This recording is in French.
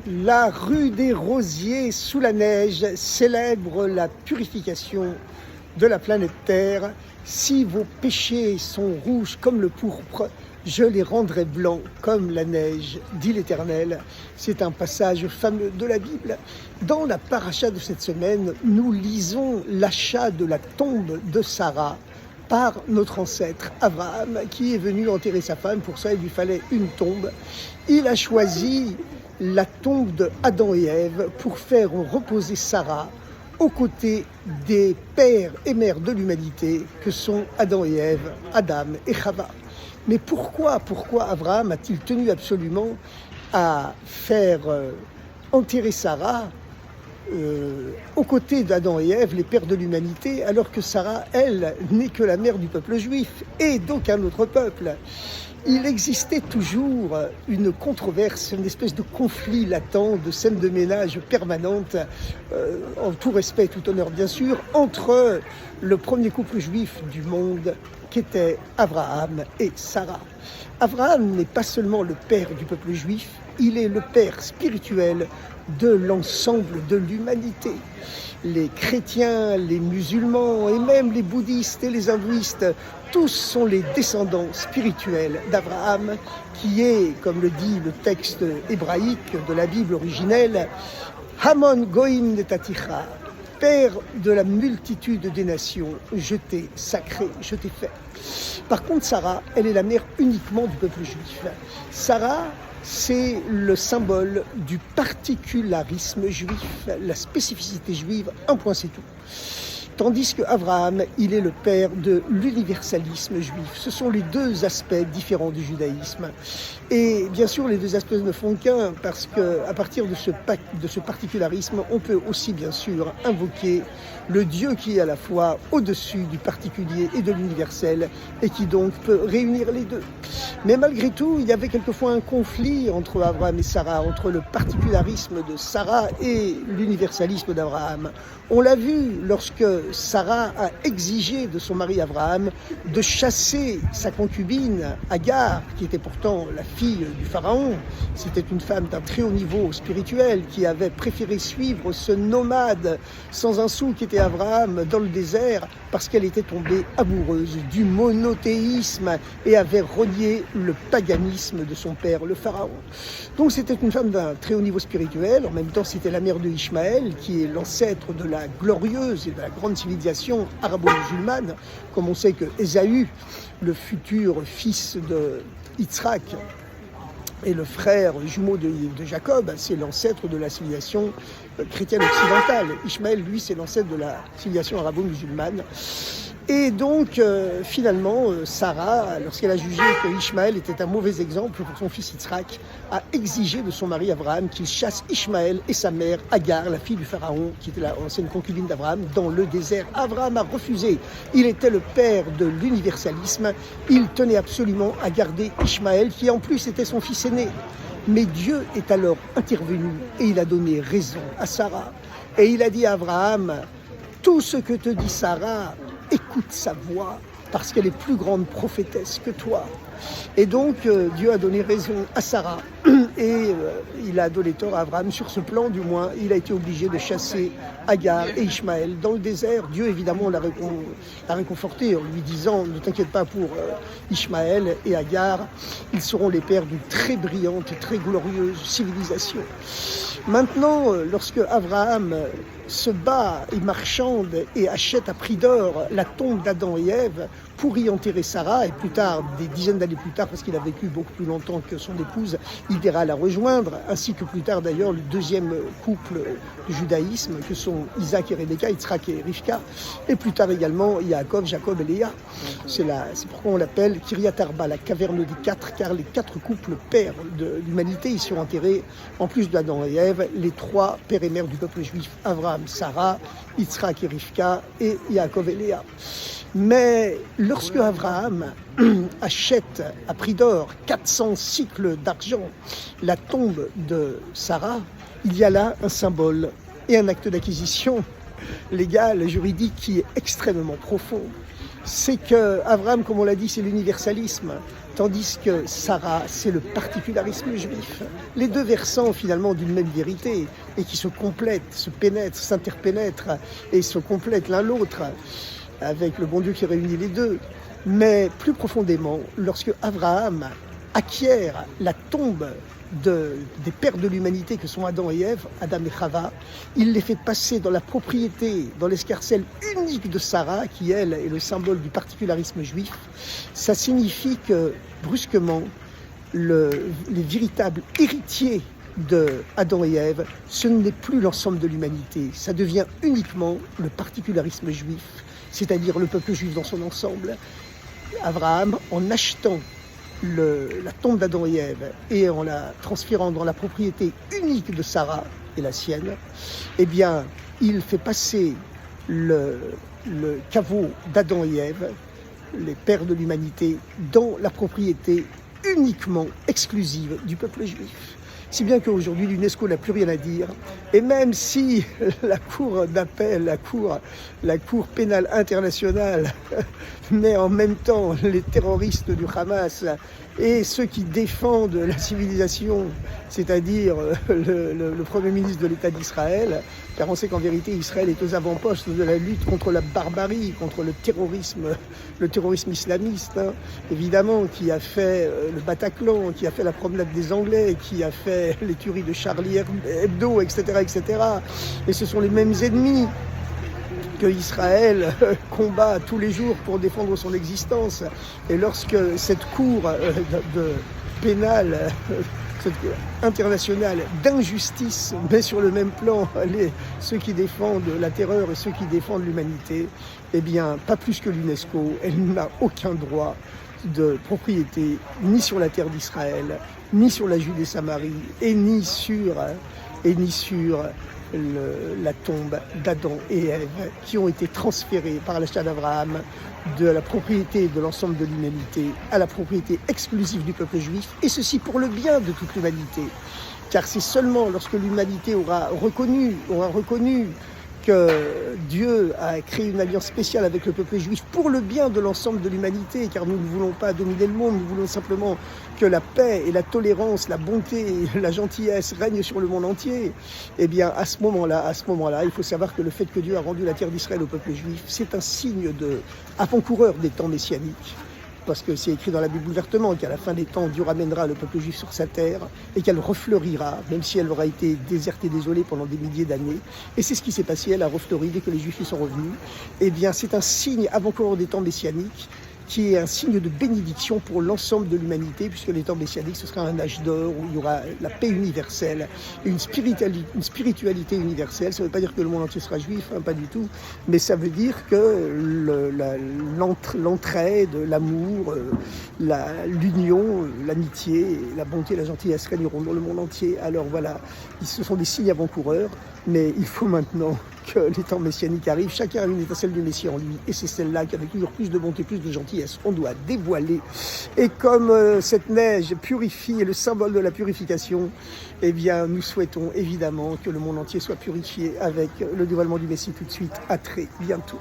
La rue des Rosiers sous la neige célèbre la purification de la planète Terre. Si vos péchés sont rouges comme le pourpre, je les rendrai blancs comme la neige, dit l'Éternel. C'est un passage fameux de la Bible. Dans la paracha de cette semaine, nous lisons l'achat de la tombe de Sarah par notre ancêtre Abraham, qui est venu enterrer sa femme. Pour ça, il lui fallait une tombe. Il a choisi la tombe de Adam et Ève pour faire reposer Sarah aux côtés des pères et mères de l'humanité que sont Adam et Ève, Adam et Chava. Mais pourquoi Abraham a-t-il tenu absolument à faire enterrer Sarah aux côtés d'Adam et Ève, les pères de l'humanité, alors que Sarah, elle, n'est que la mère du peuple juif et d'aucun autre peuple? Il existait toujours une controverse, une espèce de conflit latent, de scène de ménage permanente, en tout respect, tout honneur bien sûr, entre le premier couple juif du monde, qu'étaient Abraham et Sarah. Abraham n'est pas seulement le père du peuple juif, il est le père spirituel de l'ensemble de l'humanité. Les chrétiens, les musulmans et même les bouddhistes et les hindouistes, tous sont les descendants spirituels d'Abraham, qui est, comme le dit le texte hébraïque de la Bible originelle, Hamon Goïm Netaticha, père de la multitude des nations, je t'ai sacré, je t'ai fait. Par contre, Sarah, elle est la mère uniquement du peuple juif. Sarah, c'est le symbole du particularisme juif, la spécificité juive, un point c'est tout. Tandis que Abraham, il est le père de l'universalisme juif. Ce sont les deux aspects différents du judaïsme. Et bien sûr, les deux aspects ne font qu'un, parce qu'à partir de ce particularisme, on peut aussi bien sûr invoquer le Dieu qui est à la fois au-dessus du particulier et de l'universel, et qui donc peut réunir les deux. Mais malgré tout, il y avait quelquefois un conflit entre Abraham et Sarah, entre le particularisme de Sarah et l'universalisme d'Abraham. On l'a vu lorsque Sarah a exigé de son mari Abraham de chasser sa concubine Agar, qui était pourtant la fille du pharaon. C'était une femme d'un très haut niveau spirituel qui avait préféré suivre ce nomade sans un sou qui était Abraham dans le désert parce qu'elle était tombée amoureuse du monothéisme et avait renié le paganisme de son père, le pharaon. Donc c'était une femme d'un très haut niveau spirituel. En même temps, c'était la mère de Ishmaël, qui est l'ancêtre de la glorieuse et de la grande civilisation arabo-musulmane. Comme on sait que Ésaü, le futur fils de Yitzhak, et le frère jumeau de Jacob, c'est l'ancêtre de la civilisation chrétienne occidentale. Ishmaël, lui, c'est l'ancêtre de la civilisation arabo-musulmane. Et donc, finalement, Sarah, lorsqu'elle a jugé que Ishmaël était un mauvais exemple pour son fils Yitzhak, a exigé de son mari Abraham qu'il chasse Ishmaël et sa mère Agar, la fille du pharaon, qui était l'ancienne concubine d'Abraham, dans le désert. Abraham a refusé. Il était le père de l'universalisme. Il tenait absolument à garder Ishmaël, qui en plus était son fils aîné. Mais Dieu est alors intervenu et il a donné raison à Sarah. Et il a dit à Abraham, tout ce que te dit Sarah, écoute sa voix, parce qu'elle est plus grande prophétesse que toi. Et donc, Dieu a donné raison à Sarah. Et il a donné tort à Abraham. Sur ce plan, du moins, il a été obligé de chasser Agar et Ishmaël dans le désert. Dieu, évidemment, l'a réconforté en lui disant, ne t'inquiète pas pour Ishmaël et Agar. Ils seront les pères d'une très brillante et très glorieuse civilisation. Maintenant, lorsque Abraham se bat et marchande et achète à prix d'or la tombe d'Adam et Ève pour y enterrer Sarah, et plus tard, des dizaines d'années plus tard, parce qu'il a vécu beaucoup plus longtemps que son épouse, il ira la rejoindre, ainsi que plus tard d'ailleurs le deuxième couple du judaïsme, que sont Isaac et Rebecca, Yitzhak et Rivka, et plus tard également Jacob et Léa. C'est pourquoi on l'appelle Kiryat Arba, la caverne des quatre, car les quatre couples pères de l'humanité y sont enterrés, en plus d'Adam et Ève, les trois pères et mères du peuple juif, Abraham, Sarah, Yitzhak et Rivka, et Jacob et Léa. Mais lorsque Abraham achète à prix d'or 400 cycles d'argent la tombe de Sarah, il y a là un symbole et un acte d'acquisition légale, juridique qui est extrêmement profond. C'est que Abraham, comme on l'a dit, c'est l'universalisme. tandis que Sarah, c'est le particularisme juif. Les deux versants finalement d'une même vérité, et qui se complètent, se pénètrent, s'interpénètrent, et se complètent l'un l'autre, avec le bon Dieu qui réunit les deux. Mais plus profondément, lorsque Abraham acquiert la tombe des pères de l'humanité que sont Adam et Ève, Adam et Chava, il les fait passer dans la propriété, dans l'escarcelle unique de Sarah, qui elle est le symbole du particularisme juif. Ça signifie que brusquement, les véritables héritiers de Adam et Ève, ce n'est plus l'ensemble de l'humanité, ça devient uniquement le particularisme juif, c'est-à-dire le peuple juif dans son ensemble. Abraham, en achetant la tombe d'Adam et Ève et en la transférant dans la propriété unique de Sarah et la sienne, eh bien, il fait passer le caveau d'Adam et Ève, les pères de l'humanité, dans la propriété uniquement exclusive du peuple juif. Si bien qu'aujourd'hui, l'UNESCO n'a plus rien à dire. Et même si la Cour d'appel, la Cour pénale internationale met en même temps les terroristes du Hamas et ceux qui défendent la civilisation, c'est-à-dire le Premier ministre de l'État d'Israël, car on sait qu'en vérité, Israël est aux avant-postes de la lutte contre la barbarie, contre le terrorisme islamiste, hein, évidemment, qui a fait le Bataclan, qui a fait la promenade des Anglais, qui a fait les tueries de Charlie Hebdo, etc., etc. Et ce sont les mêmes ennemis que Israël combat tous les jours pour défendre son existence. Et lorsque cette cour pénale internationale d'injustice met sur le même plan ceux qui défendent la terreur et ceux qui défendent l'humanité, eh bien, pas plus que l'UNESCO, elle n'a aucun droit de propriété ni sur la terre d'Israël, ni sur la Judée-Samarie, et ni sur la tombe d'Adam et Ève, qui ont été transférés par l'achat d'Abraham de la propriété de l'ensemble de l'humanité à la propriété exclusive du peuple juif, et ceci pour le bien de toute l'humanité. Car c'est seulement lorsque l'humanité aura reconnu que Dieu a créé une alliance spéciale avec le peuple juif pour le bien de l'ensemble de l'humanité, car nous ne voulons pas dominer le monde, nous voulons simplement que la paix et la tolérance, la bonté et la gentillesse règnent sur le monde entier. Eh bien, à ce moment-là, il faut savoir que le fait que Dieu a rendu la terre d'Israël au peuple juif, c'est un signe avant-coureur des temps messianiques. Parce que c'est écrit dans la Bible ouvertement qu'à la fin des temps, Dieu ramènera le peuple juif sur sa terre et qu'elle refleurira, même si elle aura été déserte et désolée pendant des milliers d'années. Et c'est ce qui s'est passé, elle a refleuri dès que les Juifs y sont revenus. Eh bien, c'est un signe avant-coureur des temps messianiques, qui est un signe de bénédiction pour l'ensemble de l'humanité, puisque les temps messianiques, ce sera un âge d'or où il y aura la paix universelle, une spiritualité universelle. Ça ne veut pas dire que le monde entier sera juif, hein, pas du tout, mais ça veut dire que l'entraide, l'amour, l'union, l'amitié, la bonté, la gentillesse régneront dans le monde entier. Alors voilà, ce sont des signes avant-coureurs, mais il faut maintenant que les temps messianiques arrivent. Chacun a une étincelle du Messie en lui, et c'est celle-là qu'avec toujours plus de bonté, plus de gentillesse, on doit dévoiler. Et comme cette neige purifie, est le symbole de la purification, eh bien, nous souhaitons évidemment que le monde entier soit purifié avec le dévoilement du Messie tout de suite. À très bientôt.